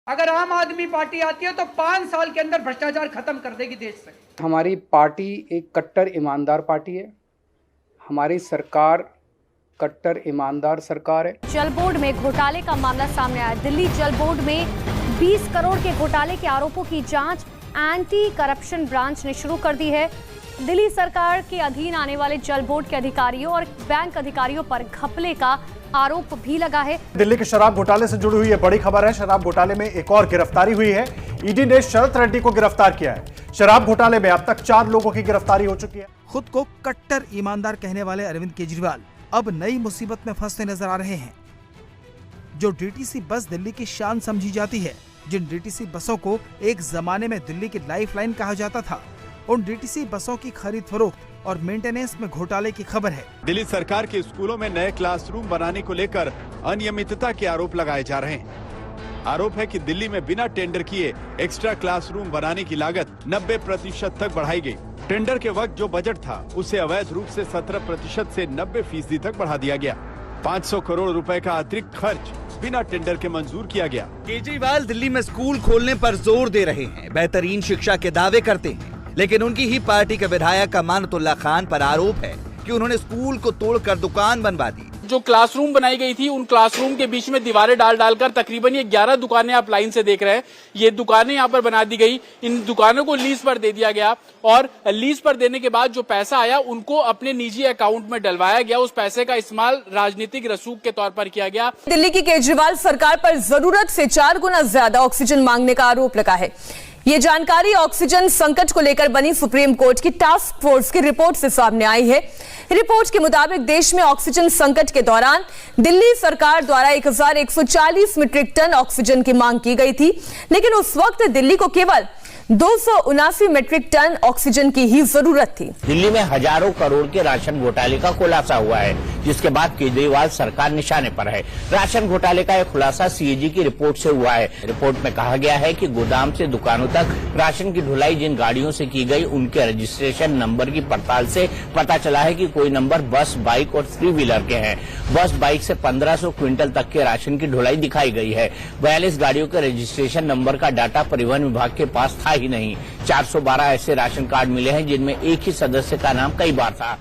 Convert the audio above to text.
अगर आम आदमी पार्टी आती है तो 5 साल के अंदर भ्रष्टाचार खत्म कर देगी देश से। हमारी पार्टी एक कट्टर ईमानदार पार्टी है। हमारी सरकार कट्टर ईमानदार सरकार है। जल बोर्ड में घोटाले का मामला सामने आया। दिल्ली जल बोर्ड में 20 करोड़ के घोटाले के आरोपों की जांच एंटी करप्शन ब्रांच ने शुरू कर दी है। दिल्ली सरकार के अधीन आने वाले जल बोर्ड के अधिकारियों और बैंक अधिकारियों पर घपले का आरोप भी लगा है। दिल्ली के शराब घोटाले से जुड़ी हुई ये बड़ी खबर है। शराब घोटाले में एक और गिरफ्तारी हुई है। ईडी ने शरत रेड्डी को गिरफ्तार किया है। शराब घोटाले में अब तक 4 लोगों की गिरफ्तारी हो चुकी है। खुद को कट्टर ईमानदार कहने वाले अरविंद केजरीवाल अब नई मुसीबत में फंसते नजर आ रहे हैं। जो डीटीसी बस दिल्ली की शान समझी जाती है, जिन डीटीसी बसों को एक जमाने में दिल्ली की लाइफलाइन कहा जाता था, उन डीटीसी बसों की खरीद फरोख्त और मेंटेनेंस में घोटाले की खबर है। दिल्ली सरकार के स्कूलों में नए क्लासरूम बनाने को लेकर अनियमितता के आरोप लगाए जा रहे हैं। आरोप है कि दिल्ली में बिना टेंडर किए एक्स्ट्रा क्लासरूम बनाने की लागत 90% तक बढ़ाई गई। टेंडर के वक्त जो बजट था उसे अवैध रूप से 17% से 90% तक बढ़ा दिया गया। 500 करोड़ रुपए का अतिरिक्त खर्च बिना टेंडर के मंजूर किया गया। केजरीवाल दिल्ली में स्कूल खोलने पर जोर दे रहे हैं, बेहतरीन शिक्षा के दावे करते हैं, लेकिन उनकी ही पार्टी के विधायक अमानतुल्लाह खान पर आरोप है कि उन्होंने स्कूल को तोड़कर दुकान बनवा दी। जो क्लासरूम बनाई गई थी उन क्लासरूम के बीच में दीवारें डालकर तकरीबन ये 11 दुकानें आप लाइन से देख रहे हैं, ये दुकानें यहाँ पर बना दी गई। इन दुकानों को लीज पर दे दिया गया और लीज पर देने के बाद जो पैसा आया उनको अपने निजी अकाउंट में डलवाया गया। उस पैसे का इस्तेमाल राजनीतिक रसूख के तौर पर किया गया। दिल्ली की केजरीवाल सरकार पर जरूरत से 4 गुना ज्यादा ऑक्सीजन मांगने का आरोप लगा है। ये जानकारी ऑक्सीजन संकट को लेकर बनी सुप्रीम कोर्ट की टास्क फोर्स की रिपोर्ट से सामने आई है। रिपोर्ट के मुताबिक देश में ऑक्सीजन संकट के दौरान दिल्ली सरकार द्वारा 1140 मीट्रिक टन ऑक्सीजन की मांग की गई थी, लेकिन उस वक्त दिल्ली को केवल 279 मीट्रिक टन ऑक्सीजन की ही जरूरत थी। दिल्ली में हजारों करोड़ के राशन घोटाले का खुलासा हुआ है, जिसके बाद केजरीवाल सरकार निशाने पर है। राशन घोटाले का यह खुलासा सीएजी की रिपोर्ट से हुआ है। रिपोर्ट में कहा गया है कि गोदाम से दुकानों तक राशन की ढुलाई जिन गाड़ियों से की गई, उनके रजिस्ट्रेशन नंबर की पड़ताल से पता चला है कि कोई नंबर बस, बाइक और 3 व्हीलर के हैं। बस, बाइक से 1500 क्विंटल तक के राशन की ढुलाई दिखाई गई है। 42 गाड़ियों के रजिस्ट्रेशन नंबर का डाटा परिवहन विभाग के पास था ही नहीं। 412 ऐसे राशन कार्ड मिले हैं जिनमें एक ही सदस्य का नाम कई बार था।